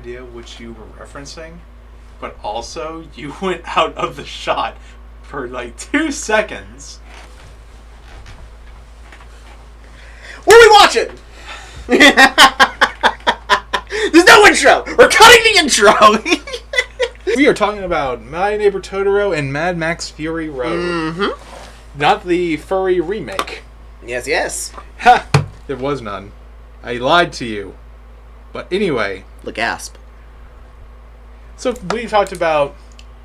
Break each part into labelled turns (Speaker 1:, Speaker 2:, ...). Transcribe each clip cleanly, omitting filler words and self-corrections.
Speaker 1: idea which you were referencing, but also you went out of the shot for like 2 seconds.
Speaker 2: What are we watching? There's no intro. We're cutting the intro.
Speaker 1: We are talking about My Neighbor Totoro and Mad Max Fury Road.
Speaker 2: Mm-hmm.
Speaker 1: Not the furry remake.
Speaker 2: Yes, yes.
Speaker 1: Ha! There was none. I lied to you. But anyway.
Speaker 2: The gasp.
Speaker 1: So we talked about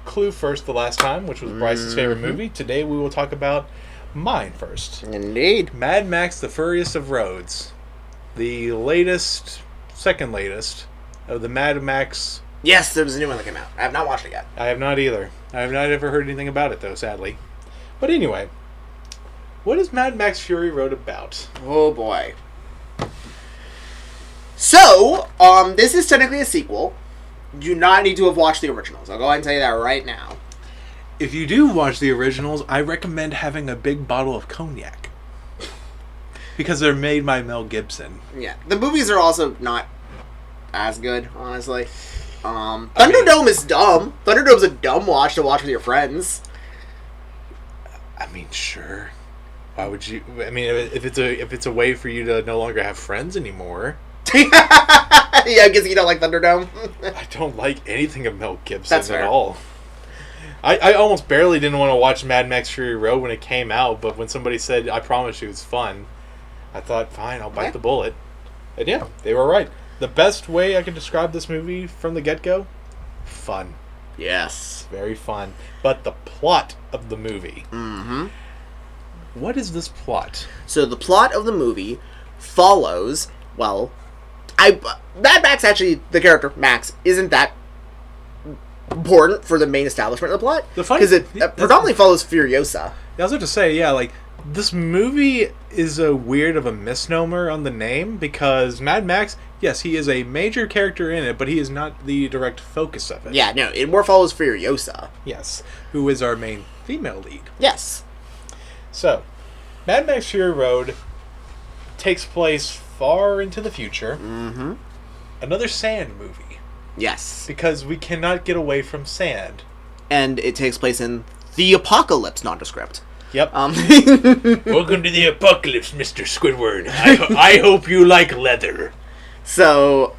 Speaker 1: Clue first the last time, which was Bryce's favorite movie. Today we will talk about mine first.
Speaker 2: Indeed.
Speaker 1: Mad Max the Furriest of Roads. The latest, second latest, of the Mad Max...
Speaker 2: Yes, there was a new one that came out. I have not watched it yet.
Speaker 1: I have not either. I have not ever heard anything about it, though, sadly. But anyway, what is Mad Max Fury Road about?
Speaker 2: Oh, boy. So, this is technically a sequel. You do not need to have watched the originals. I'll go ahead and tell you that right now.
Speaker 1: If you do watch the originals, I recommend having a big bottle of cognac. Because they're made by Mel Gibson.
Speaker 2: Yeah. The movies are also not as good, honestly. Thunderdome is dumb. Thunderdome's a dumb watch to watch with your friends.
Speaker 1: I mean, sure. Why would you... I mean, if it's a way for you to no longer have friends anymore...
Speaker 2: Yeah, I guess you don't like Thunderdome.
Speaker 1: I don't like anything of Mel Gibson
Speaker 2: That's fair.
Speaker 1: at all. I almost barely didn't want to watch Mad Max Fury Road when it came out, but when somebody said, I promise you it's fun, I thought, fine, I'll bite the bullet. And yeah, they were right. The best way I can describe this movie from the get-go? Fun.
Speaker 2: Yes.
Speaker 1: Very fun. But the plot of the movie.
Speaker 2: Mm-hmm.
Speaker 1: What is this plot?
Speaker 2: So the plot of the movie follows, well... Mad Max, actually, the character, Max, isn't that important for the main establishment of the plot. Because it predominantly follows Furiosa.
Speaker 1: I was about to say, yeah, like, this movie is a weird of a misnomer on the name, because Mad Max, yes, he is a major character in it, but he is not the direct focus of it.
Speaker 2: Yeah, no, it more follows Furiosa.
Speaker 1: Yes, who is our main female lead.
Speaker 2: Yes.
Speaker 1: So, Mad Max Fury Road takes place far into the future.
Speaker 2: Mm-hmm.
Speaker 1: Another sand movie.
Speaker 2: Yes.
Speaker 1: Because we cannot get away from sand.
Speaker 2: And it takes place in the apocalypse nondescript.
Speaker 1: Yep. Welcome to the apocalypse, Mr. Squidward. I hope you like leather.
Speaker 2: So,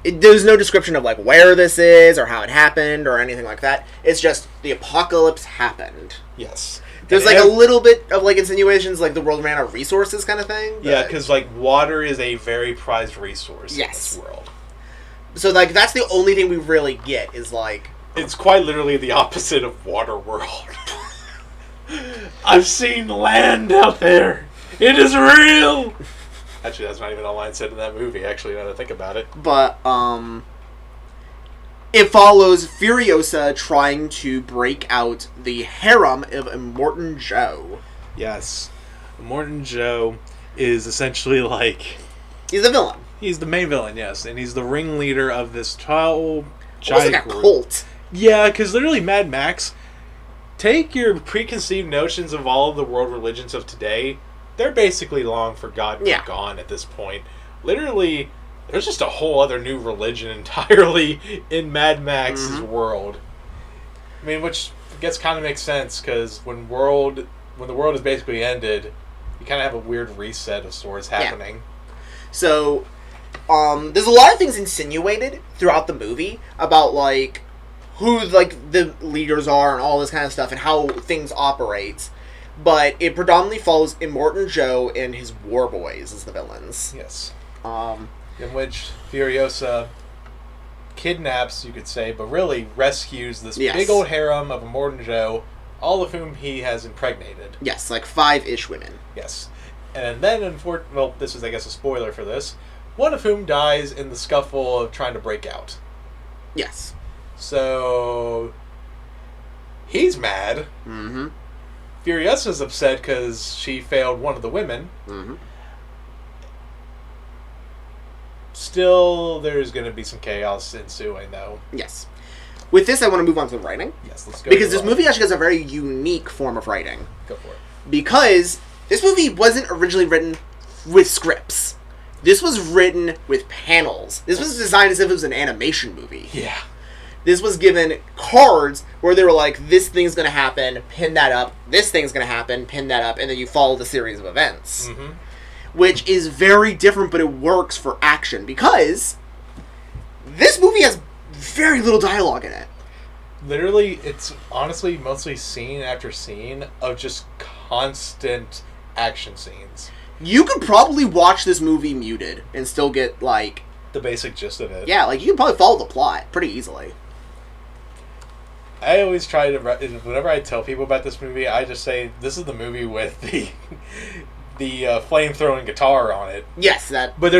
Speaker 2: there's no description of, like, where this is, or how it happened, or anything like that. It's just, the apocalypse happened.
Speaker 1: Yes.
Speaker 2: There's, like, a little bit of, like, insinuations, like, the world ran out of resources kind of thing.
Speaker 1: Yeah, because, like, water is a very prized resource in this world.
Speaker 2: So, like, that's the only thing we really get, is, like...
Speaker 1: It's quite literally the opposite of Waterworld. I've seen land out there. It is real. Actually, that's not even a line said in that movie, actually, now that I think about it.
Speaker 2: But, it follows Furiosa trying to break out the harem of Immortan Joe.
Speaker 1: Yes. Immortan Joe is essentially like...
Speaker 2: He's the villain.
Speaker 1: He's the main villain, yes. And he's the ringleader of this giant
Speaker 2: like a cult.
Speaker 1: Yeah, because literally Mad Max... Take your preconceived notions of all of the world religions of today. They're basically long forgotten and gone at this point. Literally... There's just a whole other new religion entirely in Mad Max's world. I mean, which I guess kind of makes sense, because when the world is basically ended, you kind of have a weird reset of sorts happening.
Speaker 2: Yeah. So, there's a lot of things insinuated throughout the movie about, like, who, like, the leaders are and all this kind of stuff and how things operate. But it predominantly follows Immortan Joe and his war boys as the villains.
Speaker 1: Yes. In which Furiosa kidnaps, you could say, but really rescues this big old harem of Immortan Joe, all of whom he has impregnated.
Speaker 2: Yes, like 5-ish women.
Speaker 1: Yes. And then, well, this is, I guess, a spoiler for this, one of whom dies in the scuffle of trying to break out.
Speaker 2: Yes.
Speaker 1: So, he's mad.
Speaker 2: Mm-hmm.
Speaker 1: Furiosa's upset because she failed one of the women.
Speaker 2: Mm-hmm.
Speaker 1: Still, there's going to be some chaos ensuing, though.
Speaker 2: Yes. With this, I want to move on to the writing.
Speaker 1: Yes, let's go.
Speaker 2: Because this movie actually has a very unique form of writing.
Speaker 1: Go for it.
Speaker 2: Because this movie wasn't originally written with scripts. This was written with panels. This was designed as if it was an animation movie.
Speaker 1: Yeah.
Speaker 2: This was given cards where they were like, this thing's going to happen, pin that up, this thing's going to happen, pin that up, and then you follow the series of events. Mm-hmm. Which is very different, but it works for action, because this movie has very little dialogue in it.
Speaker 1: Literally, it's honestly mostly scene after scene of just constant action scenes.
Speaker 2: You could probably watch this movie muted and still get, like...
Speaker 1: the basic gist of it.
Speaker 2: Yeah, like, you can probably follow the plot pretty easily.
Speaker 1: I always try to... whenever I tell people about this movie, I just say, this is the movie with the flame-throwing guitar on it.
Speaker 2: Yes, that...
Speaker 1: But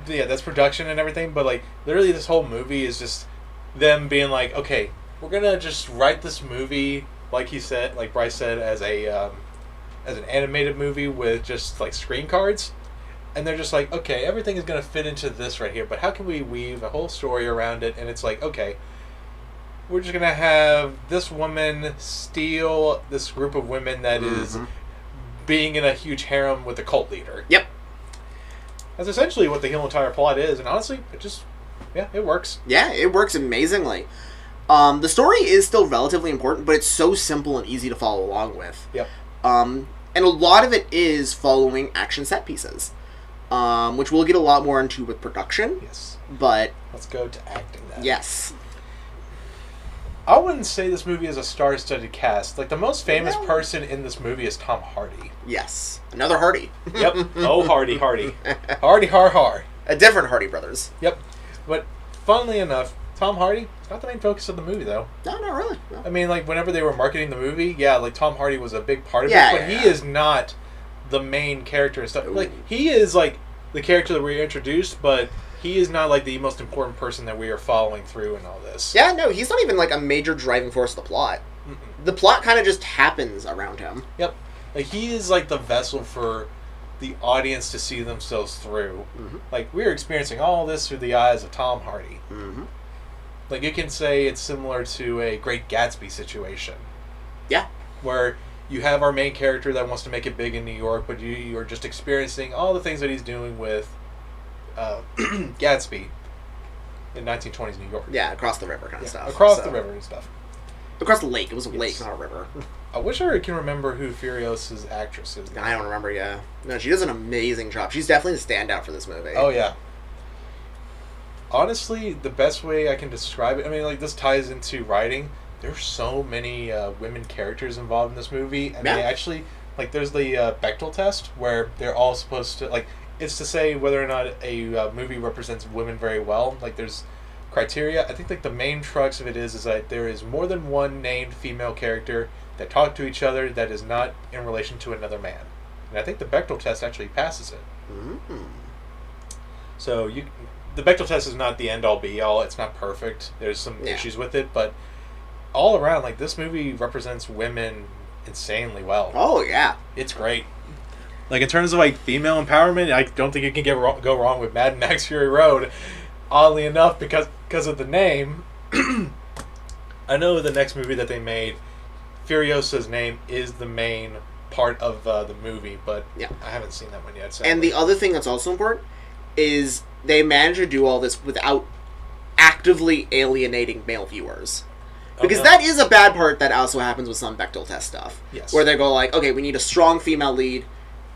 Speaker 1: yeah, that's production and everything, but, like, literally this whole movie is just them being like, okay, we're gonna just write this movie, like he said, like Bryce said, as an animated movie with just, like, screen cards. And they're just like, okay, everything is gonna fit into this right here, but how can we weave a whole story around it? And it's like, okay, we're just gonna have this woman steal this group of women that is being in a huge harem with a cult leader.
Speaker 2: Yep.
Speaker 1: That's essentially what the whole entire plot is, and honestly, it works.
Speaker 2: Yeah, it works amazingly. The story is still relatively important, but it's so simple and easy to follow along with.
Speaker 1: Yep.
Speaker 2: And a lot of it is following action set pieces, which we'll get a lot more into with production.
Speaker 1: Yes.
Speaker 2: But...
Speaker 1: let's go to acting then.
Speaker 2: Yes.
Speaker 1: I wouldn't say this movie is a star-studded cast. Like, the most famous person in this movie is Tom Hardy.
Speaker 2: Yes. Another Hardy.
Speaker 1: Yep. Oh, Hardy. Hardy, har.
Speaker 2: A different Hardy brothers.
Speaker 1: Yep. But, funnily enough, Tom Hardy, not the main focus of the movie, though.
Speaker 2: No, not really. No.
Speaker 1: I mean, like, whenever they were marketing the movie, yeah, like, Tom Hardy was a big part of it, but he is not the main character and stuff. Ooh. Like, he is, like, the character that we introduced, but he is not, like, the most important person that we are following through in all this.
Speaker 2: Yeah, no, he's not even, like, a major driving force of the plot. Mm-mm. The plot kind of just happens around him.
Speaker 1: Yep. Like, he is, like, the vessel for the audience to see themselves through. Mm-hmm. Like, we're experiencing all this through the eyes of Tom Hardy. Mm-hmm. Like, you can say it's similar to a Great Gatsby situation.
Speaker 2: Yeah.
Speaker 1: Where you have our main character that wants to make it big in New York, but you're just experiencing all the things that he's doing with Gatsby in 1920s New York.
Speaker 2: Yeah, across the river kind of stuff.
Speaker 1: Across the river and stuff.
Speaker 2: Across the lake. It was a lake, not a river.
Speaker 1: I wish I can remember who Furiosa's actress is.
Speaker 2: I don't remember, yeah. No, she does an amazing job. She's definitely the standout for this movie.
Speaker 1: Oh, yeah. Honestly, the best way I can describe it, I mean, like, this ties into writing. There's so many women characters involved in this movie, and they actually, like, there's the Bechdel test, where they're all supposed to, like, it's to say whether or not a movie represents women very well. Like, there's criteria. I think, like, the main crux of it is that there is more than one named female character that talk to each other that is not in relation to another man. And I think the Bechdel test actually passes it. Mm-hmm. So, the Bechdel test is not the end-all, be-all. It's not perfect. There's some issues with it, but all around, like, this movie represents women insanely well.
Speaker 2: Oh, yeah.
Speaker 1: It's great. Like, in terms of, like, female empowerment, I don't think you can go wrong with Mad Max Fury Road. Oddly enough, because of the name, I know the next movie that they made, Furiosa's name is the main part of the movie, but I haven't seen that one yet. Sadly.
Speaker 2: And the other thing that's also important is they managed to do all this without actively alienating male viewers. Because that is a bad part that also happens with some Bechdel test stuff.
Speaker 1: Yes.
Speaker 2: Where they go like, okay, we need a strong female lead,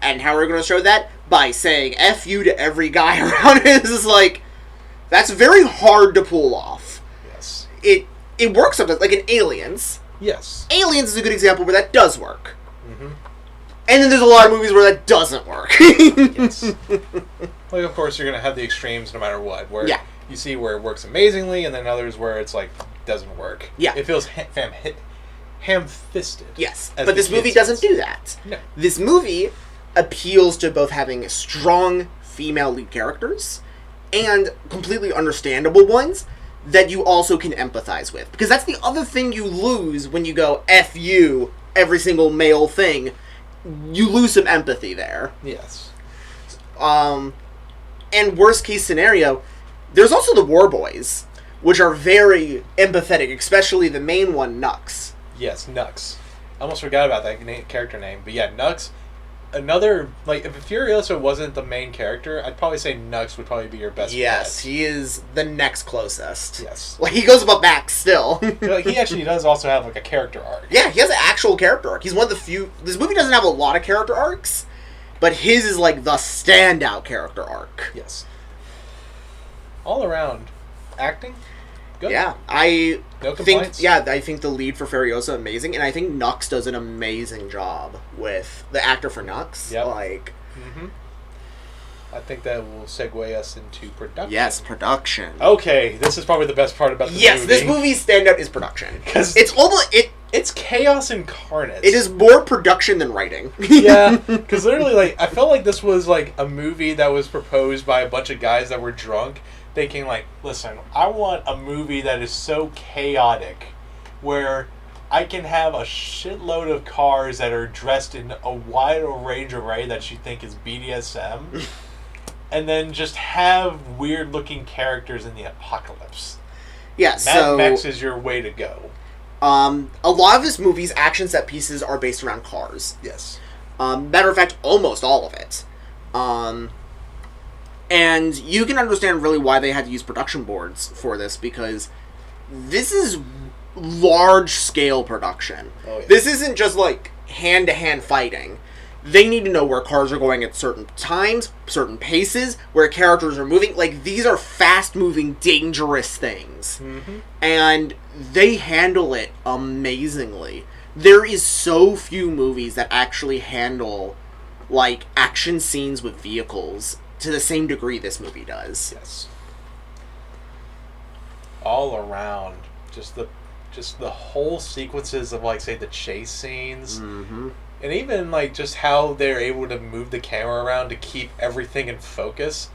Speaker 2: and how are we going to show that? By saying F you to every guy around it. This is like, that's very hard to pull off.
Speaker 1: Yes.
Speaker 2: It works sometimes, like in Aliens.
Speaker 1: Yes.
Speaker 2: Aliens is a good example where that does work. Mm-hmm. And then there's a lot of movies where that doesn't work.
Speaker 1: Yes. Like, of course, you're going to have the extremes no matter what. Where you see where it works amazingly, and then others where it's like, doesn't work.
Speaker 2: Yeah.
Speaker 1: It feels ham-fisted.
Speaker 2: Yes. But this movie doesn't do that.
Speaker 1: No.
Speaker 2: This movie appeals to both having strong female lead characters and completely understandable ones that you also can empathize with. Because that's the other thing you lose when you go F you, every single male thing. You lose some empathy there.
Speaker 1: Yes.
Speaker 2: And worst case scenario, there's also the War Boys, which are very empathetic, especially the main one, Nux.
Speaker 1: Yes, Nux. I almost forgot about that character name. But yeah, Nux, another, like, if Furiosa wasn't the main character, I'd probably say Nux would probably be your best
Speaker 2: Yes,
Speaker 1: bet.
Speaker 2: he is the next closest.
Speaker 1: Yes.
Speaker 2: Like, he goes above Max still.
Speaker 1: Like, he actually does also have, like, a character arc.
Speaker 2: Yeah, he has an actual character arc. He's one of the few... This movie doesn't have a lot of character arcs, but his is, like, the standout character arc.
Speaker 1: Yes. All around. Acting? Good.
Speaker 2: Yeah, I
Speaker 1: No
Speaker 2: think...
Speaker 1: complaints?
Speaker 2: Yeah, I think the lead for Furiosa amazing, and I think Nux does an amazing job with... The actor for Nux.
Speaker 1: Yep.
Speaker 2: Like...
Speaker 1: Mm-hmm. I think that will segue us into production.
Speaker 2: Yes, production.
Speaker 1: Okay, this is probably the best part about the movie.
Speaker 2: Yes, this movie's standout is production.
Speaker 1: Because
Speaker 2: it's almost...
Speaker 1: It's chaos incarnate.
Speaker 2: It is more production than writing.
Speaker 1: Yeah, because literally, like, I felt like this was, like, a movie that was proposed by a bunch of guys that were drunk, thinking, like, listen, I want a movie that is so chaotic, where I can have a shitload of cars that are dressed in a wide range array that you think is BDSM, and then just have weird-looking characters in the apocalypse.
Speaker 2: Yeah,
Speaker 1: Mad Max is your way to go.
Speaker 2: A lot of this movie's action set pieces are based around cars.
Speaker 1: Yes.
Speaker 2: Matter of fact, almost all of it. And you can understand really why they had to use production boards for this, because this is large-scale production.
Speaker 1: Oh, yeah.
Speaker 2: This isn't just, like, hand-to-hand fighting. They need to know where cars are going at certain times, certain paces, where characters are moving. Like, these are fast-moving, dangerous things.
Speaker 1: Mm-hmm.
Speaker 2: And they handle it amazingly. There is so few movies that actually handle, like, action scenes with vehicles to the same degree this movie does.
Speaker 1: Yes. All around, just the whole sequences of, like, say, the chase scenes,
Speaker 2: Mm-hmm.
Speaker 1: and even, like, just how they're able to move the camera around to keep everything in focus.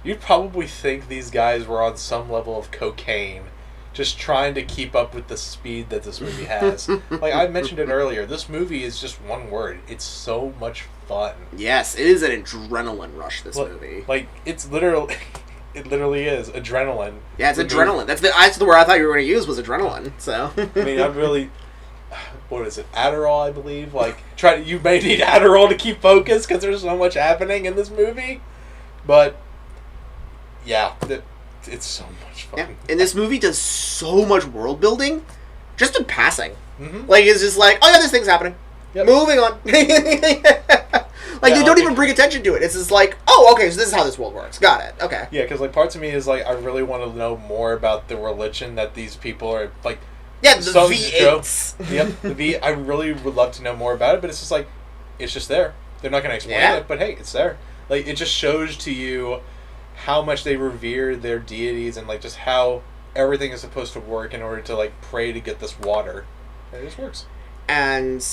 Speaker 1: You'd probably think these guys were on some level of cocaine, just trying to keep up with the speed that this movie has. Like, I mentioned it earlier, this movie is just one word. It's so much fun.
Speaker 2: Yes, it is an adrenaline rush, this movie.
Speaker 1: Like, it's literally... It literally is adrenaline.
Speaker 2: Yeah, it's adrenaline. That's the word I thought you were going to use, was adrenaline. So
Speaker 1: I mean, I really... What is it? Adderall, I believe? Like, you may need Adderall to keep focused because there's so much happening in this movie. But, yeah, it's so much fun.
Speaker 2: yeah, and this movie does so much world building, just in passing.
Speaker 1: Mm-hmm.
Speaker 2: Like, it's just like, oh yeah, this thing's happening.
Speaker 1: Yep.
Speaker 2: Moving on. Like, they don't even bring attention to it. It's just like, oh, okay, so this is how this world works. Got it. Okay.
Speaker 1: Yeah, because, like, parts of me is, like, I really want to know more about the religion that these people are, like...
Speaker 2: Yeah, the V8s.
Speaker 1: Yep, the V... I really would love to know more about it, but it's just, like, it's just there. They're not going to explain it, but hey, it's there. Like, it just shows to you how much they revere their deities and, like, just how everything is supposed to work in order to, like, pray to get this water. And it just works.
Speaker 2: And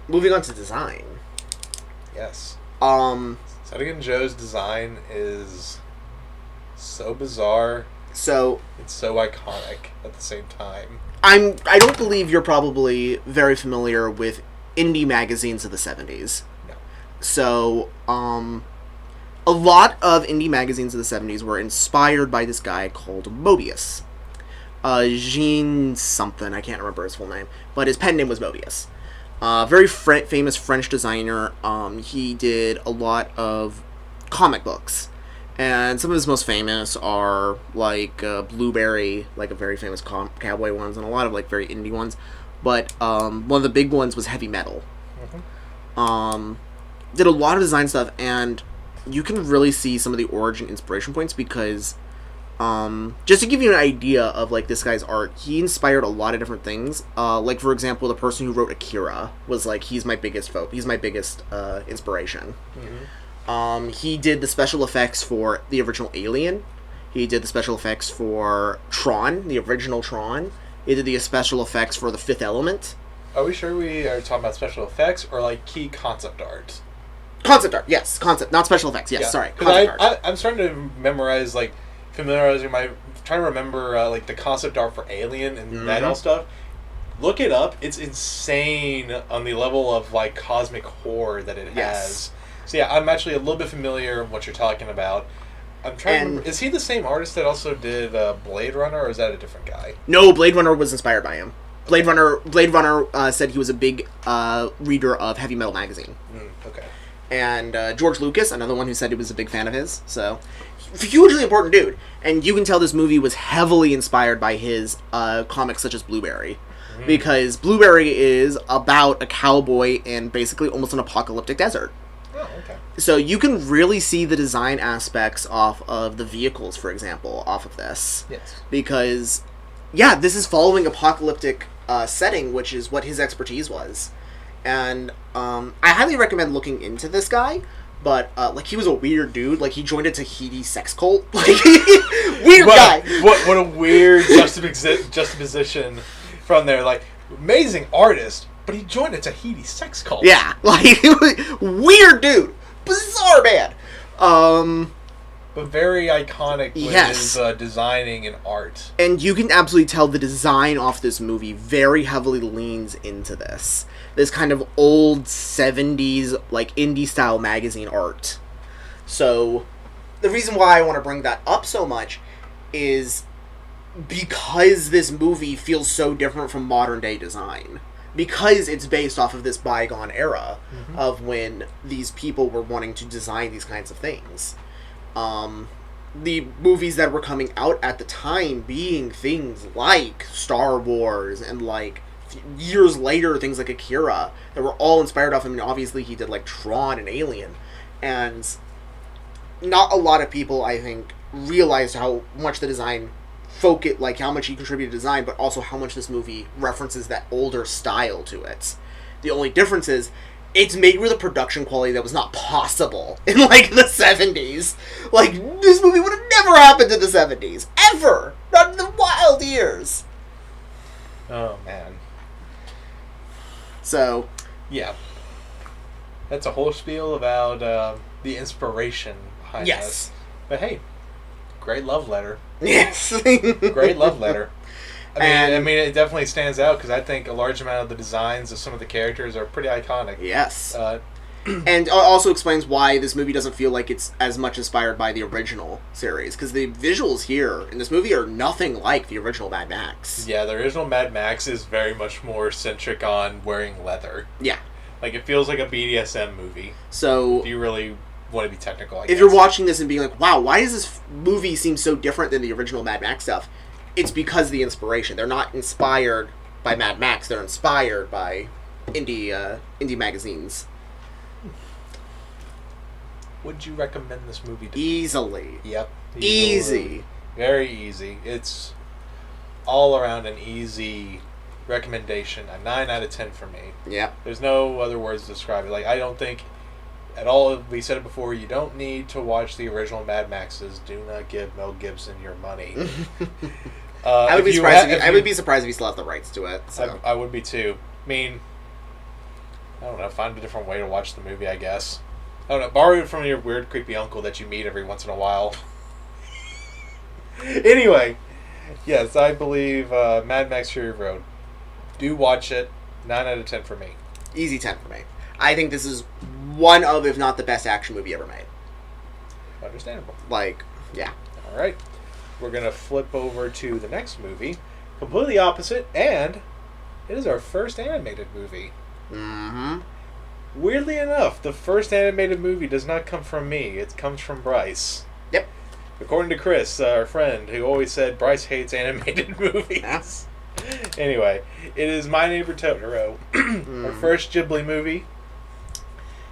Speaker 2: moving on to design.
Speaker 1: Yes.
Speaker 2: Sedigan
Speaker 1: Joe's design is so bizarre.
Speaker 2: So
Speaker 1: it's so iconic at the same time.
Speaker 2: I don't believe you're probably very familiar with indie magazines of the 70s.
Speaker 1: No.
Speaker 2: So, a lot of indie magazines of the 70s were inspired by this guy called Mobius. Jean something, I can't remember his full name, but his pen name was Mobius. Very famous French designer. He did a lot of comic books. And some of his most famous are, like, Blueberry, like, a very famous cowboy ones, and a lot of, like, very indie ones. But one of the big ones was Heavy Metal. Mm-hmm. Did a lot of design stuff, and you can really see some of the origin inspiration points because... just to give you an idea of, like, this guy's art, he inspired a lot of different things. Like, for example, the person who wrote Akira was, like, he's my biggest inspiration. Mm-hmm. He did the special effects for the original Alien. He did the special effects for Tron, the original Tron. He did the special effects for The Fifth Element.
Speaker 1: Are we sure we are talking about special effects or, like, key concept art?
Speaker 2: Concept art, yes. Concept, not special effects. Yes, yeah. Sorry.
Speaker 1: Concept art. I'm starting to memorize, like, familiarizing trying to remember like the concept art for Alien and that all stuff. Look it up. It's insane on the level of like cosmic horror that it has. So yeah, I'm actually a little bit familiar with what you're talking about. I'm trying to remember, is he the same artist that also did Blade Runner, or is that a different guy?
Speaker 2: No, Blade Runner was inspired by him. Blade Runner said he was a big reader of Heavy Metal magazine.
Speaker 1: Okay.
Speaker 2: And George Lucas, another one who said he was a big fan of his. So, hugely important dude. And you can tell this movie was heavily inspired by his comics such as Blueberry. Because Blueberry is about a cowboy in basically almost an apocalyptic desert.
Speaker 1: Oh, okay.
Speaker 2: So you can really see the design aspects off of the vehicles, for example, off of this.
Speaker 1: Yes.
Speaker 2: Because, yeah, this is following apocalyptic setting, which is what his expertise was. And I highly recommend looking into this guy. But, like, he was a weird dude. Like, he joined a Tahiti sex cult. Like, weird guy.
Speaker 1: What a weird juxtaposition from there. Like, amazing artist, but he joined a Tahiti sex cult.
Speaker 2: Yeah. Like, weird dude. Bizarre man.
Speaker 1: But very iconic with his designing and art.
Speaker 2: And you can absolutely tell the design off this movie very heavily leans into this. This kind of old 70s, like, indie-style magazine art. So, the reason why I want to bring that up so much is because this movie feels so different from modern-day design. Because it's based off of this bygone era of when these people were wanting to design these kinds of things. The movies that were coming out at the time being things like Star Wars and, like, years later, things like Akira that were all inspired off him. And obviously he did, like, Tron and Alien. And not a lot of people, I think, realized how much the design like, how much he contributed to design, but also how much this movie references that older style to it. The only difference is it's made with a production quality that was not possible in, like, the 70s. Like, this movie would have never happened in the 70s. Ever! Not in the wild years.
Speaker 1: Oh, man.
Speaker 2: So...
Speaker 1: yeah. That's a whole spiel about the inspiration behind this. But hey, great love letter.
Speaker 2: Yes.
Speaker 1: Great love letter. I mean, it definitely stands out because I think a large amount of the designs of some of the characters are pretty iconic.
Speaker 2: Yes. And also explains why this movie doesn't feel like it's as much inspired by the original series. Because the visuals here in this movie are nothing like the original Mad Max.
Speaker 1: Yeah, the original Mad Max is very much more centric on wearing leather.
Speaker 2: Yeah.
Speaker 1: Like, it feels like a BDSM movie.
Speaker 2: So...
Speaker 1: if you really want to be technical, I guess.
Speaker 2: If you're watching this and being like, wow, why does this movie seem so different than the original Mad Max stuff? It's because of the inspiration. They're not inspired by Mad Max. They're inspired by indie magazines.
Speaker 1: Would you recommend this movie to
Speaker 2: Easily.
Speaker 1: Yep.
Speaker 2: Easy.
Speaker 1: Very easy. It's all around an easy recommendation. A 9 out of 10 for me.
Speaker 2: Yep.
Speaker 1: There's no other words to describe it. Like, I don't think at all, we said it before, you don't need to watch the original Mad Maxes. Do not give Mel Gibson your money.
Speaker 2: I would be surprised if he still has the rights to it. So.
Speaker 1: I would be too. I mean, I don't know. Find a different way to watch the movie, I guess. I don't know. Borrow it from your weird, creepy uncle that you meet every once in a while. Anyway, yes, I believe Mad Max Fury Road. Do watch it. 9 out of 10 for me.
Speaker 2: Easy 10 for me. I think this is one of, if not the best action movie ever made.
Speaker 1: Understandable.
Speaker 2: Like, yeah.
Speaker 1: All right. We're going to flip over to the next movie. Completely opposite, and it is our first animated movie.
Speaker 2: Mm-hmm.
Speaker 1: Weirdly enough, the first animated movie does not come from me. It comes from Bryce.
Speaker 2: Yep.
Speaker 1: According to Chris, our friend, who always said Bryce hates animated movies.
Speaker 2: Yeah.
Speaker 1: Anyway, it is My Neighbor Totoro, our first Ghibli movie.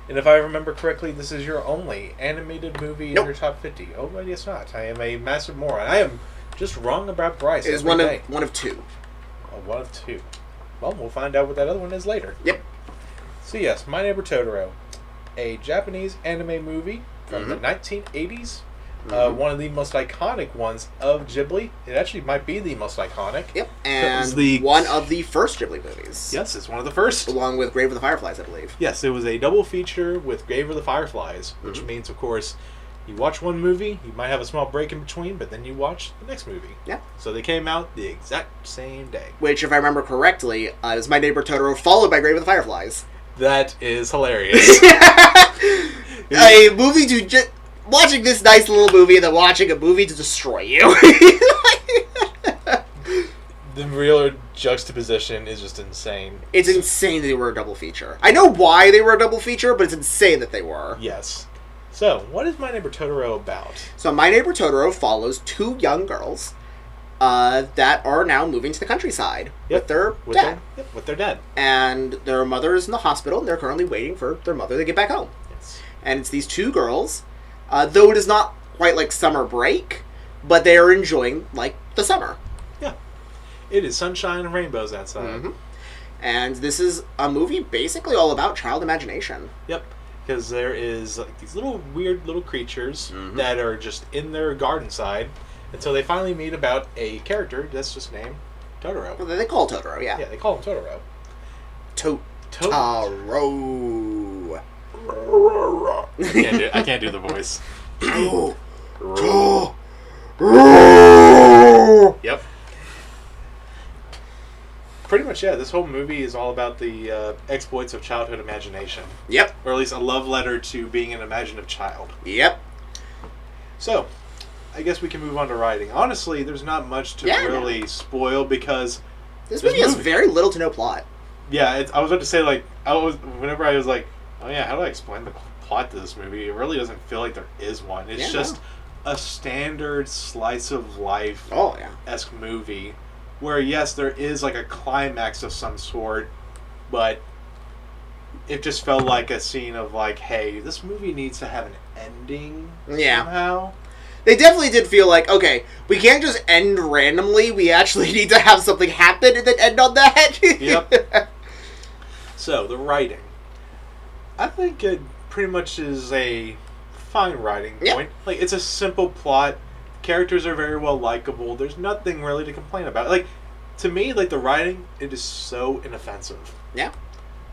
Speaker 1: And if I remember correctly, this is your only animated movie in your top 50. Oh, I guess not. I am a massive moron. I am just wrong about Bryce.
Speaker 2: It is one of two.
Speaker 1: Oh, one of two. Well, we'll find out what that other one is later.
Speaker 2: Yep.
Speaker 1: So yes, My Neighbor Totoro, a Japanese anime movie from the 1980s. One of the most iconic ones of Ghibli. It actually might be the most iconic.
Speaker 2: Yep, and one of the first Ghibli movies.
Speaker 1: Yes, it's one of the first.
Speaker 2: Along with Grave of the Fireflies, I believe.
Speaker 1: Yes, it was a double feature with Grave of the Fireflies, which means, of course, you watch one movie, you might have a small break in between, but then you watch the next movie.
Speaker 2: Yeah. So
Speaker 1: they came out the exact same day.
Speaker 2: Which, if I remember correctly, is My Neighbor Totoro followed by Grave of the Fireflies.
Speaker 1: That is hilarious.
Speaker 2: A movie to just... watching this nice little movie and then watching a movie to destroy you.
Speaker 1: The real juxtaposition is just insane.
Speaker 2: It's insane that they were a double feature. I know why they were a double feature, but it's insane that they were.
Speaker 1: Yes. So, what is My Neighbor Totoro about?
Speaker 2: So, My Neighbor Totoro follows two young girls that are now moving to the countryside with their dad.
Speaker 1: With their dad.
Speaker 2: And their mother is in the hospital, and they're currently waiting for their mother to get back home.
Speaker 1: Yes.
Speaker 2: And it's these two girls, though it is not quite like summer break, but they are enjoying, like, the summer.
Speaker 1: Yeah. It is sunshine and rainbows outside.
Speaker 2: Mm-hmm. And this is a movie basically all about child imagination.
Speaker 1: Yep. Because there is like these little weird little creatures that are just in their garden side until they finally meet about a character that's just named Totoro.
Speaker 2: Well, they call Totoro, yeah.
Speaker 1: Yeah, they call him Totoro.
Speaker 2: Totoro.
Speaker 1: I can't do the voice. Yep. Pretty much, yeah. This whole movie is all about the exploits of childhood imagination.
Speaker 2: Yep.
Speaker 1: Or at least a love letter to being an imaginative child.
Speaker 2: Yep.
Speaker 1: So, I guess we can move on to writing. Honestly, there's not much to really spoil because
Speaker 2: this movie has very little to no plot.
Speaker 1: Yeah, I was about to say, like, whenever I was like, oh yeah, how do I explain the plot to this movie? It really doesn't feel like there is one. It's just a standard slice of life esque movie where, yes, there is like a climax of some sort, but it just felt like a scene of like, hey, this movie needs to have an ending somehow.
Speaker 2: They definitely did feel like, okay, we can't just end randomly. We actually need to have something happen and then end on that.
Speaker 1: Yep. So, the writing. I think it pretty much is a fine writing point. Like, it's a simple plot. Characters are very well likable. There's nothing really to complain about. Like, to me, like, the writing, it is so inoffensive.
Speaker 2: Yeah.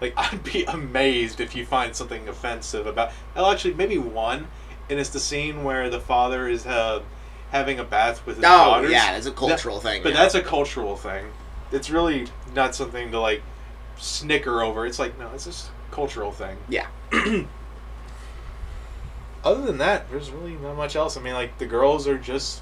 Speaker 1: Like, I'd be amazed if you find something offensive about... Well, actually, maybe one, and it's the scene where the father is having a bath with his daughters.
Speaker 2: Oh, yeah, it's a cultural thing.
Speaker 1: But that's a cultural thing. It's really not something to, like, snicker over. It's like, no, it's just a cultural thing.
Speaker 2: Yeah.
Speaker 1: Other than that, there's really not much else. I mean, like, the girls are just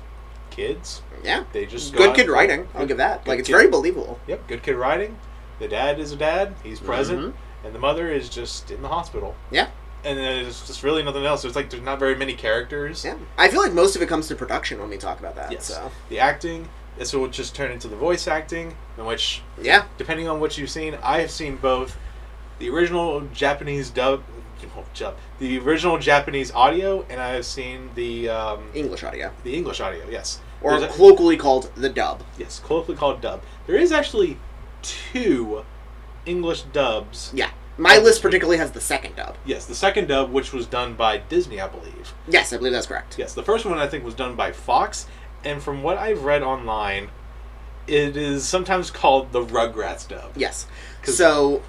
Speaker 1: kids.
Speaker 2: Yeah.
Speaker 1: They just
Speaker 2: good kid writing. I'll give that. Like, it's very believable.
Speaker 1: Yep, good kid writing. The dad is a dad. He's present. And the mother is just in the hospital.
Speaker 2: Yeah.
Speaker 1: And there's just really nothing else. There's not very many characters.
Speaker 2: Yeah. I feel like most of it comes to production when we talk about that.
Speaker 1: Yes.
Speaker 2: So.
Speaker 1: The acting, this will just turn into the voice acting, in which, depending on what you've seen, I have seen both the original Japanese the original Japanese audio, and I have seen the
Speaker 2: English audio.
Speaker 1: The English audio, yes.
Speaker 2: Or colloquially called the dub.
Speaker 1: Yes, colloquially called dub. There is actually 2 English dubs.
Speaker 2: Yeah. My list particularly has the second dub.
Speaker 1: Yes, the second dub, which was done by Disney, I believe.
Speaker 2: Yes, I believe that's correct.
Speaker 1: Yes, the first one I think was done by Fox, and from what I've read online, it is sometimes called the Rugrats dub.
Speaker 2: Yes. So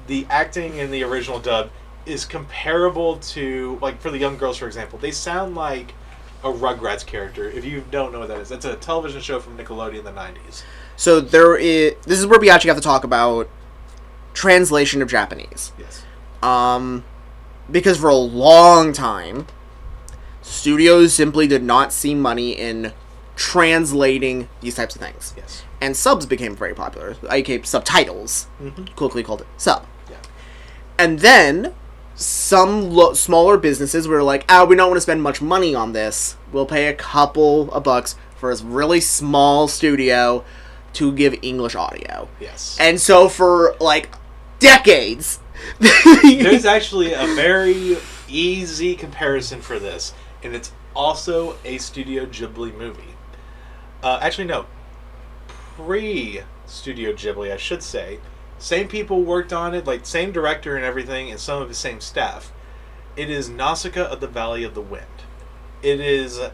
Speaker 1: the acting in the original dub is comparable to, like, for the young girls, for example, they sound like a Rugrats character. If you don't know what that is, that's a television show from Nickelodeon in the 90s.
Speaker 2: So this is where we actually have to talk about translation of Japanese.
Speaker 1: Yes.
Speaker 2: Because for a long time, studios simply did not see money in translating these types of things.
Speaker 1: Yes.
Speaker 2: And subs became very popular, aka subtitles, colloquially called it sub.
Speaker 1: Yeah.
Speaker 2: And then some smaller businesses were like, we don't want to spend much money on this. We'll pay a couple of bucks for a really small studio to give English audio.
Speaker 1: Yes.
Speaker 2: And so for, like, decades...
Speaker 1: There's actually a very easy comparison for this, and it's also a Studio Ghibli movie. Actually, no. Pre-Studio Ghibli, I should say. Same people worked on it, like, same director and everything, and some of the same staff. It is Nausicaa of the Valley of the Wind. It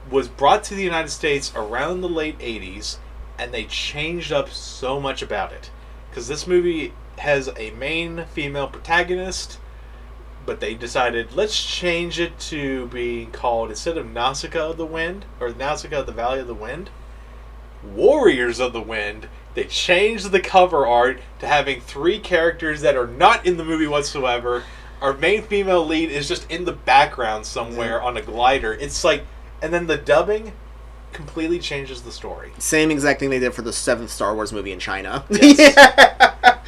Speaker 1: was brought to the United States around the late 80s, and they changed up so much about it. Because this movie has a main female protagonist, but they decided, let's change it to being called, instead of Nausicaa of the Wind, or Nausicaa of the Valley of the Wind, Warriors of the Wind. They changed the cover art to having 3 characters that are not in the movie whatsoever. Our main female lead is just in the background somewhere on a glider. It's like, and then the dubbing, completely changes the story.
Speaker 2: Same exact thing they did for the 7th Star Wars movie in China.
Speaker 1: Yes.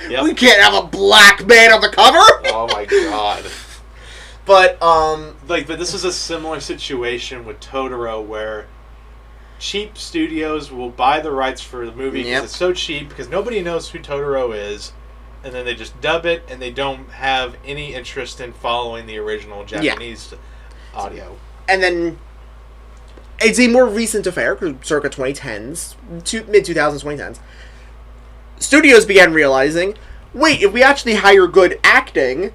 Speaker 2: Yep. We can't have a black man on the cover!
Speaker 1: Oh my god.
Speaker 2: But,
Speaker 1: but this is a similar situation with Totoro where cheap studios will buy the rights for the movie because it's so cheap because nobody knows who Totoro is, and then they just dub it and they don't have any interest in following the original Japanese audio.
Speaker 2: And then it's a more recent affair, circa 2010s, mid-2000s, 2010s. Studios began realizing, wait, if we actually hire good acting,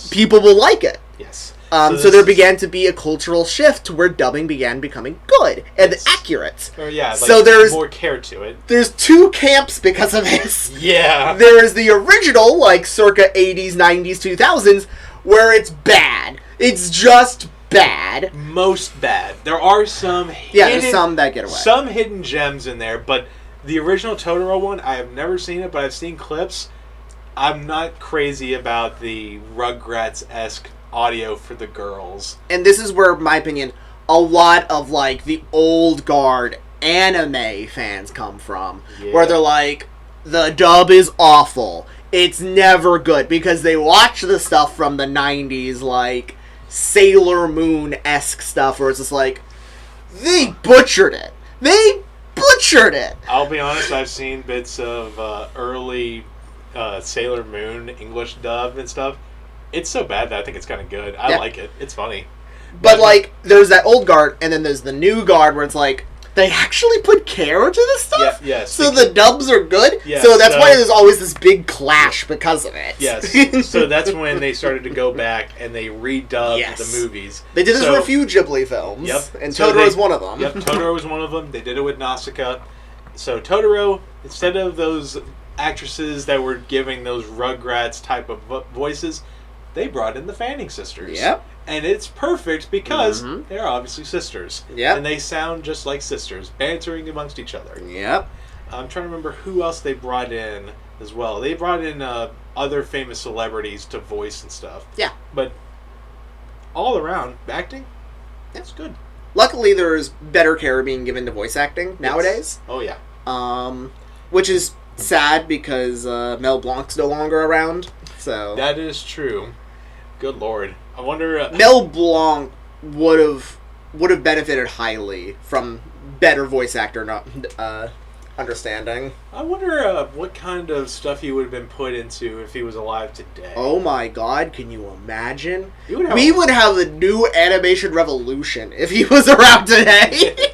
Speaker 2: people will like it.
Speaker 1: Yes.
Speaker 2: So there began to be a cultural shift to where dubbing began becoming good and accurate.
Speaker 1: Or
Speaker 2: so there's
Speaker 1: more care to it.
Speaker 2: There's 2 camps because of this.
Speaker 1: Yeah.
Speaker 2: There is the original, circa 80s, 90s, 2000s, where it's bad. It's just bad.
Speaker 1: Most bad. There are some
Speaker 2: there's some that get away.
Speaker 1: Some hidden gems in there, but the original Totoro one, I have never seen it, but I've seen clips. I'm not crazy about the Rugrats-esque audio for the girls.
Speaker 2: And this is where, in my opinion, a lot of, the old guard anime fans come from. Yeah. Where they're like, the dub is awful. It's never good. Because they watch the stuff from the 90s, Sailor Moon-esque stuff, where it's just they butchered it. They butchered it!
Speaker 1: I'll be honest, I've seen bits of early Sailor Moon English dub and stuff. It's so bad that I think it's kind of good. I like it. It's funny.
Speaker 2: But, there's that old guard, and then there's the new guard where it's they actually put care into this stuff?
Speaker 1: Yes.
Speaker 2: So the dubs are good?
Speaker 1: Yes,
Speaker 2: so that's why there's always this big clash because of it.
Speaker 1: Yes. So that's when they started to go back and they redubbed the movies.
Speaker 2: They did this for a few Ghibli films.
Speaker 1: Yep.
Speaker 2: And Totoro is one of them.
Speaker 1: Yep, Totoro was one of them. They did it with Nausicaa. So Totoro, instead of those actresses that were giving those Rugrats type of voices, they brought in the Fanning sisters.
Speaker 2: Yep.
Speaker 1: And it's perfect because they're obviously sisters.
Speaker 2: Yep.
Speaker 1: And they sound just like sisters, bantering amongst each other.
Speaker 2: Yep.
Speaker 1: I'm trying to remember who else they brought in as well. They brought in other famous celebrities to voice and stuff.
Speaker 2: Yeah.
Speaker 1: But all around, acting, that's good.
Speaker 2: Luckily, there's better care being given to voice acting nowadays.
Speaker 1: Oh, yeah.
Speaker 2: Which is sad because Mel Blanc's no longer around. So
Speaker 1: that is true. Good Lord. I wonder...
Speaker 2: Mel Blanc would have benefited highly from better voice actor understanding.
Speaker 1: I wonder what kind of stuff he would have been put into if he was alive today.
Speaker 2: Oh my god, can you imagine? We would have a new animation revolution if he was around today.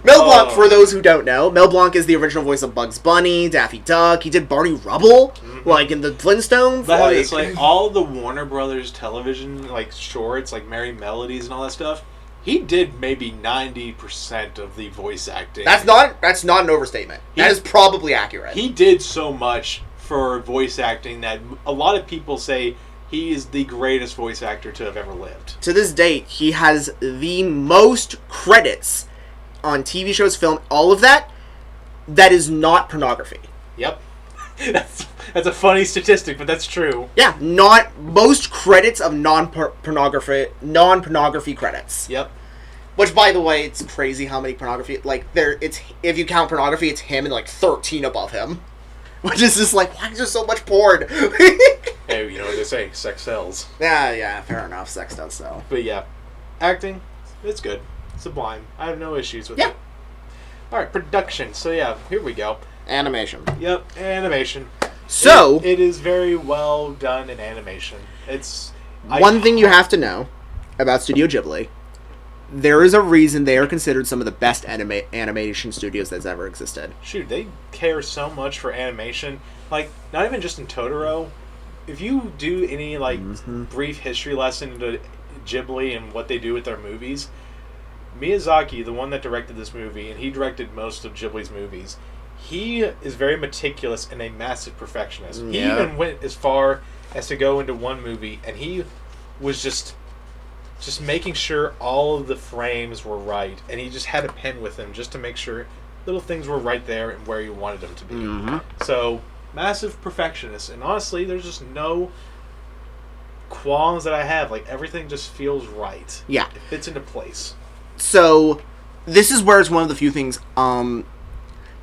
Speaker 2: Mel Blanc, for those who don't know, Mel Blanc is the original voice of Bugs Bunny, Daffy Duck. He did Barney Rubble, in the Flintstones.
Speaker 1: But it's all the Warner Brothers television, shorts, Merry Melodies and all that stuff. He did maybe 90% of the voice acting.
Speaker 2: That's not an overstatement. That is probably accurate.
Speaker 1: He did so much for voice acting that a lot of people say he is the greatest voice actor to have ever lived.
Speaker 2: To this date, he has the most credits on TV shows, film, all of that is not pornography.
Speaker 1: Yep. That's a funny statistic, but that's true.
Speaker 2: Yeah, not most credits of non-pornography credits.
Speaker 1: Yep.
Speaker 2: Which, by the way, it's crazy how many pornography, if you count pornography, it's him and 13 above him. Which is just why is there so much porn?
Speaker 1: Hey, you know what they say, sex sells.
Speaker 2: Yeah, fair enough, sex does sell.
Speaker 1: But yeah, acting, it's good. Sublime. I have no issues with it. Alright, production. So yeah, here we go.
Speaker 2: Animation.
Speaker 1: Yep, animation.
Speaker 2: So
Speaker 1: it is very well done in animation. It's
Speaker 2: one thing you have to know about Studio Ghibli. There is a reason they are considered some of the best animation studios that's ever existed.
Speaker 1: Shoot, they care so much for animation. Not even just in Totoro. If you do any brief history lesson into Ghibli and what they do with their movies, Miyazaki, the one that directed this movie, and he directed most of Ghibli's movies, he is very meticulous and a massive perfectionist. Yeah. He even went as far as to go into one movie, and he was just making sure all of the frames were right, and he just had a pen with him just to make sure little things were right there and where you wanted them to be. So, massive perfectionist, and honestly, there's just no qualms that I have. Everything just feels right.
Speaker 2: Yeah.
Speaker 1: It fits into place.
Speaker 2: So, this is where it's one of the few things.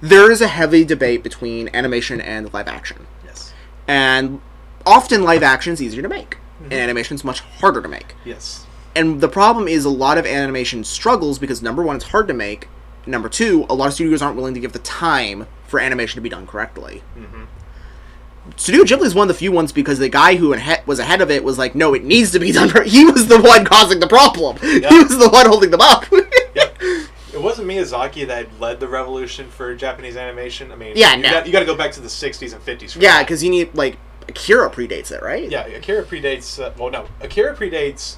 Speaker 2: There is a heavy debate between animation and live action.
Speaker 1: Yes.
Speaker 2: And often live action is easier to make. And animation is much harder to make.
Speaker 1: Yes.
Speaker 2: And the problem is a lot of animation struggles because, number one, it's hard to make. Number two, a lot of studios aren't willing to give the time for animation to be done correctly. Studio Ghibli is one of the few ones because the guy who was ahead of it was like, no, it needs to be done. He was the one causing the problem. Yep. He was the one holding them up.
Speaker 1: Yep. It wasn't Miyazaki that led the revolution for Japanese animation. I mean,
Speaker 2: yeah,
Speaker 1: you got to go back to the 60s and 50s.
Speaker 2: Yeah, because you need, like, Akira predates it, right?
Speaker 1: Yeah, Akira predates... Akira predates...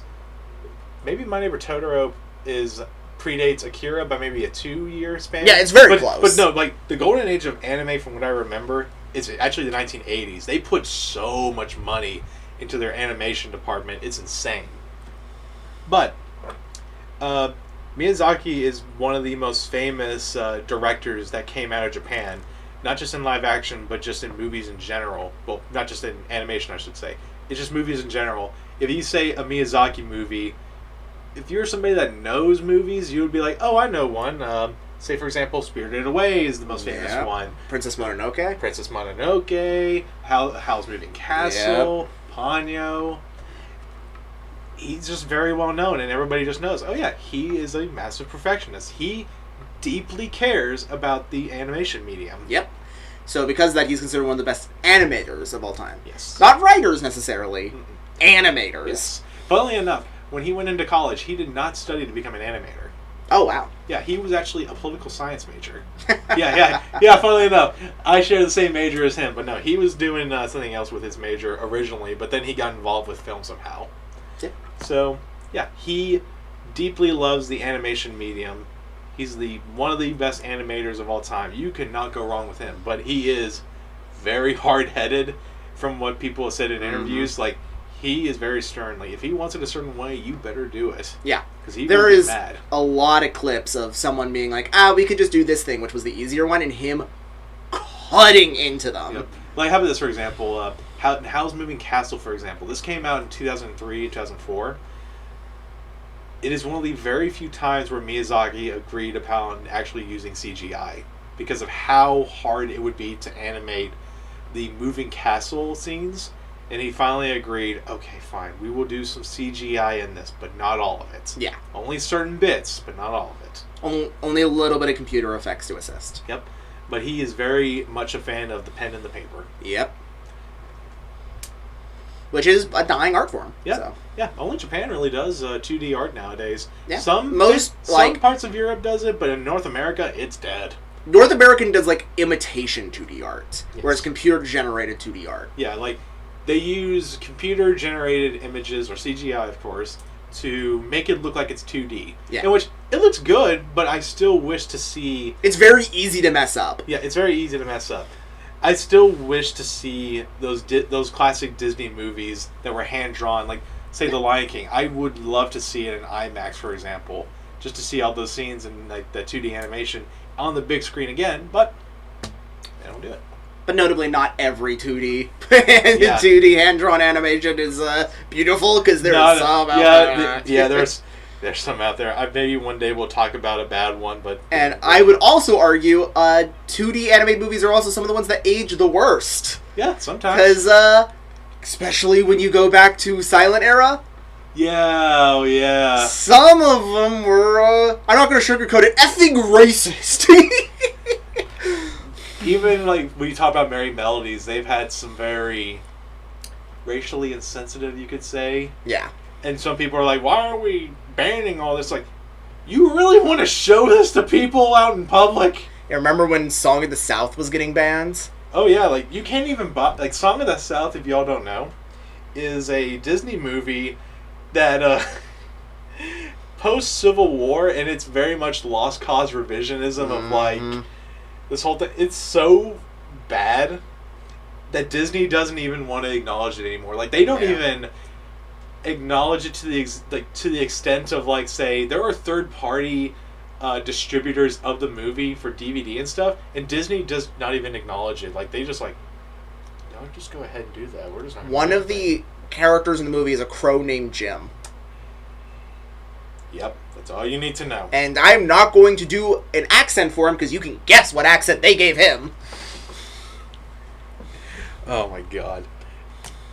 Speaker 1: Maybe My Neighbor Totoro predates Akira by maybe a 2-year span.
Speaker 2: Yeah, it's very close.
Speaker 1: But no, like, the golden age of anime, from what I remember, is actually the 1980s. They put so much money into their animation department. It's insane. But Miyazaki is one of the most famous directors that came out of Japan. Not just in live action, but just in movies in general. Well, not just in animation, I should say. It's just movies in general. If you say a Miyazaki movie... If you're somebody that knows movies, you would be like, oh, I know one. Say, for example, Spirited Away is the most famous one.
Speaker 2: Princess Mononoke,
Speaker 1: Howl's Moving Castle, Ponyo. He's just very well known, and everybody just knows, oh yeah, he is a massive perfectionist. He deeply cares about the animation medium.
Speaker 2: Yep. So because of that, he's considered one of the best animators of all time.
Speaker 1: Yes.
Speaker 2: Not writers, necessarily. Animators.
Speaker 1: Yes. Funnily enough, when he went into college, he did not study to become an animator.
Speaker 2: Oh, wow.
Speaker 1: Yeah, he was actually a political science major. Yeah, funnily enough. I share the same major as him, but no, he was doing something else with his major originally, but then he got involved with film somehow.
Speaker 2: Yeah.
Speaker 1: So, yeah, he deeply loves the animation medium. He's one of the best animators of all time. You cannot go wrong with him, but he is very hard-headed from what people have said in interviews. Like, he is very stern. Like, if he wants it a certain way, you better do it.
Speaker 2: Yeah.
Speaker 1: Because he
Speaker 2: there
Speaker 1: will get
Speaker 2: is
Speaker 1: mad.
Speaker 2: A lot of clips of someone being like, we could just do this thing, which was the easier one, and him cutting into them.
Speaker 1: Yep. Like, how about this, for example? Howl's Moving Castle, for example. This came out in 2003, 2004. It is one of the very few times where Miyazaki agreed upon actually using CGI because of how hard it would be to animate the moving castle scenes. And he finally agreed, okay, fine, we will do some CGI in this, but not all of it.
Speaker 2: Yeah.
Speaker 1: Only certain bits, but not all of it.
Speaker 2: Only a little bit of computer effects to assist.
Speaker 1: Yep. But he is very much a fan of the pen and the paper.
Speaker 2: Yep. Which is a dying art form.
Speaker 1: Yeah.
Speaker 2: So.
Speaker 1: Yeah. Only Japan really does 2D art nowadays.
Speaker 2: Yeah.
Speaker 1: Some parts of Europe does it, but in North America, it's dead.
Speaker 2: North American does, like, imitation 2D art,
Speaker 1: yes.
Speaker 2: whereas computer-generated 2D art.
Speaker 1: Yeah, like, they use computer-generated images, or CGI, of course, to make it look like it's 2D.
Speaker 2: Yeah.
Speaker 1: In which, it looks good, but I still wish to see...
Speaker 2: It's very easy to mess up.
Speaker 1: Yeah, it's very easy to mess up. I still wish to see those classic Disney movies that were hand-drawn, like, say, The Lion King. I would love to see it in IMAX, for example, just to see all those scenes and, like, the 2D animation on the big screen again, but they don't do it.
Speaker 2: But notably, not every 2D 2D hand-drawn animation is beautiful, because there's some out there.
Speaker 1: There's some out there. Maybe one day we'll talk about a bad one, but...
Speaker 2: And I would also argue 2D anime movies are also some of the ones that age the worst.
Speaker 1: Yeah, sometimes.
Speaker 2: Because, especially when you go back to Silent Era...
Speaker 1: Yeah, oh yeah.
Speaker 2: Some of them were, I'm not going to sugarcoat it, effing racist.
Speaker 1: Even, like, when you talk about Merry Melodies, they've had some very racially insensitive, you could say.
Speaker 2: Yeah.
Speaker 1: And some people are like, why are we banning all this? Like, you really want to show this to people out in public?
Speaker 2: Yeah, remember when Song of the South was getting banned?
Speaker 1: Oh, yeah, like, you can't even buy... Like, Song of the South, if y'all don't know, is a Disney movie that post-Civil War, and it's very much lost cause revisionism of, like, this whole thing. It's so bad that Disney doesn't even want to acknowledge it anymore. Like, they don't even acknowledge it to the extent of, like, say, there are third-party distributors of the movie for DVD and stuff, and Disney does not even acknowledge it. Like, they just, like, no, just go ahead and do that. We're just not
Speaker 2: one of the characters in the movie is a crow named Jim.
Speaker 1: Yep, That's all you need to know.
Speaker 2: And I'm not going to do an accent for him because you can guess what accent they gave him.
Speaker 1: Oh my god.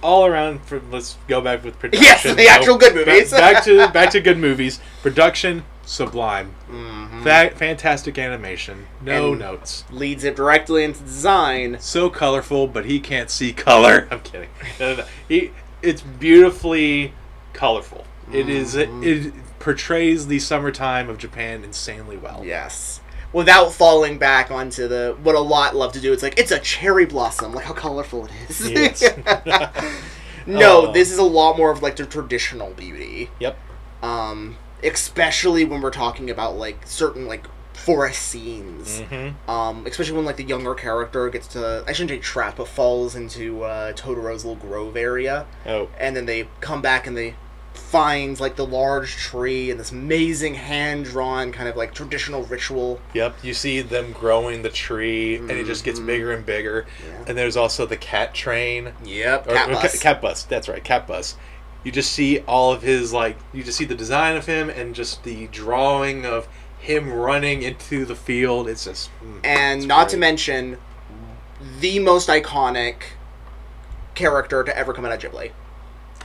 Speaker 1: All around, let's go back with production.
Speaker 2: Yes, the actual good movies.
Speaker 1: back to good movies. Production, sublime.
Speaker 2: Mm-hmm.
Speaker 1: Fantastic animation. No
Speaker 2: and
Speaker 1: notes.
Speaker 2: Leads it directly into design.
Speaker 1: So colorful, but he can't see color. I'm kidding. No. It's beautifully colorful.
Speaker 2: Mm-hmm.
Speaker 1: It portrays the summertime of Japan insanely well.
Speaker 2: Yes. Without falling back onto what a lot love to do. It's like, it's a cherry blossom. Look how colorful it is.
Speaker 1: Yes.
Speaker 2: No, this is a lot more of like the traditional beauty.
Speaker 1: Yep.
Speaker 2: Especially when we're talking about like certain like forest scenes.
Speaker 1: Mm-hmm.
Speaker 2: Especially when like the younger character gets to, I shouldn't say trapped, but falls into Totoro's little grove area.
Speaker 1: Oh.
Speaker 2: And then they come back and they find like the large tree and this amazing hand-drawn kind of like traditional ritual.
Speaker 1: Yep, you see them growing the tree, and it just gets bigger and bigger. Yeah. And there's also the cat train.
Speaker 2: Yep, cat bus.
Speaker 1: Cat bus, that's right, cat bus. You just see all of his, like, you just see the design of him and just the drawing of him running into the field. It's just...
Speaker 2: and not to mention, the most iconic character to ever come out of Ghibli.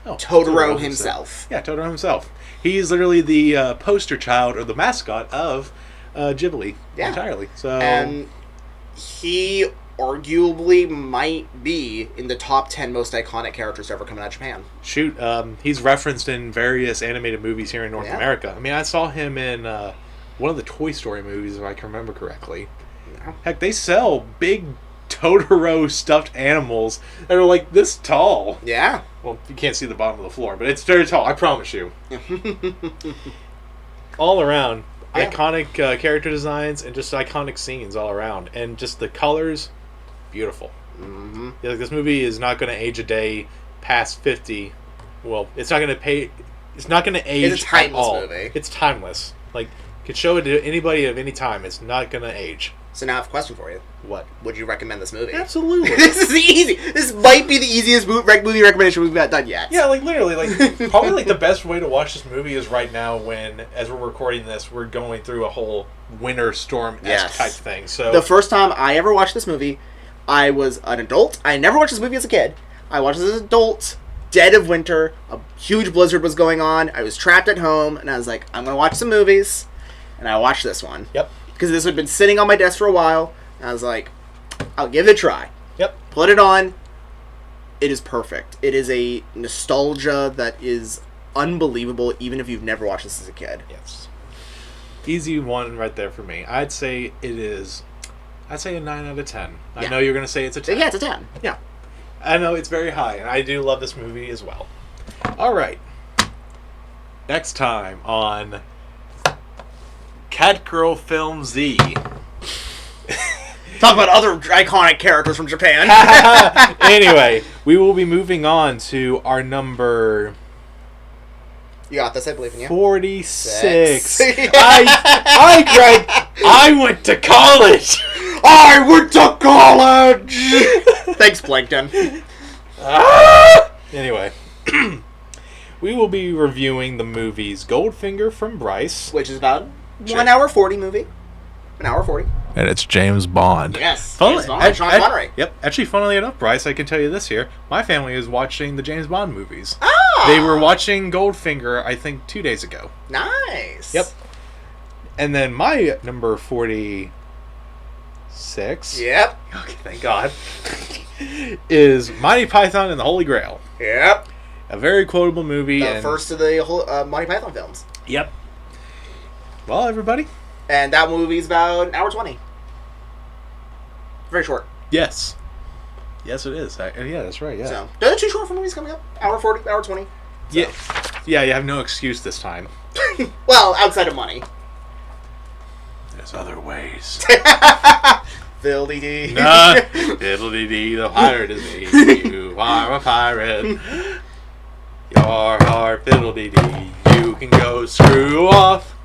Speaker 1: Oh,
Speaker 2: Totoro himself.
Speaker 1: Yeah, Totoro himself. He's literally the poster child or the mascot of Ghibli entirely. So,
Speaker 2: and he arguably might be in the top 10 most iconic characters to ever come out of Japan.
Speaker 1: Shoot, he's referenced in various animated movies here in North America. I mean, I saw him in one of the Toy Story movies, if I can remember correctly. Yeah. Heck, they sell big Totoro stuffed animals that are like this tall.
Speaker 2: Yeah.
Speaker 1: Well, you can't see the bottom of the floor, but it's very tall, I promise you. All around, iconic character designs and just iconic scenes all around. And just the colors, beautiful.
Speaker 2: Mm-hmm.
Speaker 1: Yeah, like, this movie is not going to age a day past 50. Well, it's not going to age
Speaker 2: it's a timeless
Speaker 1: at all.
Speaker 2: Movie.
Speaker 1: It's timeless. Like, you could show it to anybody of any time. It's not going to age.
Speaker 2: So now I have a question for you.
Speaker 1: What?
Speaker 2: Would you recommend this movie?
Speaker 1: Absolutely.
Speaker 2: This is easy. This might be the easiest movie recommendation we've done yet.
Speaker 1: Yeah, like literally, like probably like the best way to watch this movie is right now when, as we're recording this, we're going through a whole winter storm-esque type thing. So
Speaker 2: the first time I ever watched this movie, I was an adult. I never watched this movie as a kid. I watched it as an adult. Dead of winter. A huge blizzard was going on. I was trapped at home, and I was like, I'm going to watch some movies. And I watched this one.
Speaker 1: Yep.
Speaker 2: Because this had been sitting on my desk for a while. And I was like, I'll give it a try.
Speaker 1: Yep.
Speaker 2: Put it on. It is perfect. It is a nostalgia that is unbelievable, even if you've never watched this as a kid.
Speaker 1: Yes. Easy one right there for me. I'd say it is... I'd say a 9 out of 10. I know you're going to say it's a 10.
Speaker 2: Yeah, it's a 10.
Speaker 1: Yeah. I know it's very high, and I do love this movie as well. All right. Next time on Cat Girl Film Z.
Speaker 2: Talk about other iconic characters from Japan.
Speaker 1: Anyway, we will be moving on to our number...
Speaker 2: You got this, I believe in you.
Speaker 1: 46. Greg, I went to college.
Speaker 2: I went to college. Thanks, Plankton.
Speaker 1: Anyway, we will be reviewing the movies Goldfinger from Bryce,
Speaker 2: which is about 1 hour 40 movie. 1 hour 40.
Speaker 1: And it's James Bond.
Speaker 2: Yes.
Speaker 1: James
Speaker 2: Bond. Sean Connery.
Speaker 1: Yep. Actually, funnily enough, Bryce, I can tell you this here. My family is watching the James Bond movies.
Speaker 2: Ah!
Speaker 1: They were watching Goldfinger, I think, 2 days ago.
Speaker 2: Nice.
Speaker 1: Yep. And then my number 46.
Speaker 2: Yep.
Speaker 1: Okay, thank God. Is Monty Python and the Holy Grail.
Speaker 2: Yep.
Speaker 1: A very quotable movie.
Speaker 2: The first of the whole Monty Python films.
Speaker 1: Yep. Well, everybody.
Speaker 2: And that movie's about 1 hour 20. Very short.
Speaker 1: Yes. Yes, it is. Yeah, that's right. Yeah.
Speaker 2: So, they're too short for movies coming up. 1 hour 40, 1 hour 20. So.
Speaker 1: Yeah. Yeah, you have no excuse this time.
Speaker 2: Well, outside of money.
Speaker 1: There's other ways.
Speaker 2: Fiddly-dee.
Speaker 1: Nah. Fiddly-dee, the pirate is me. You are a pirate. You're our fiddly-dee. You can go screw off.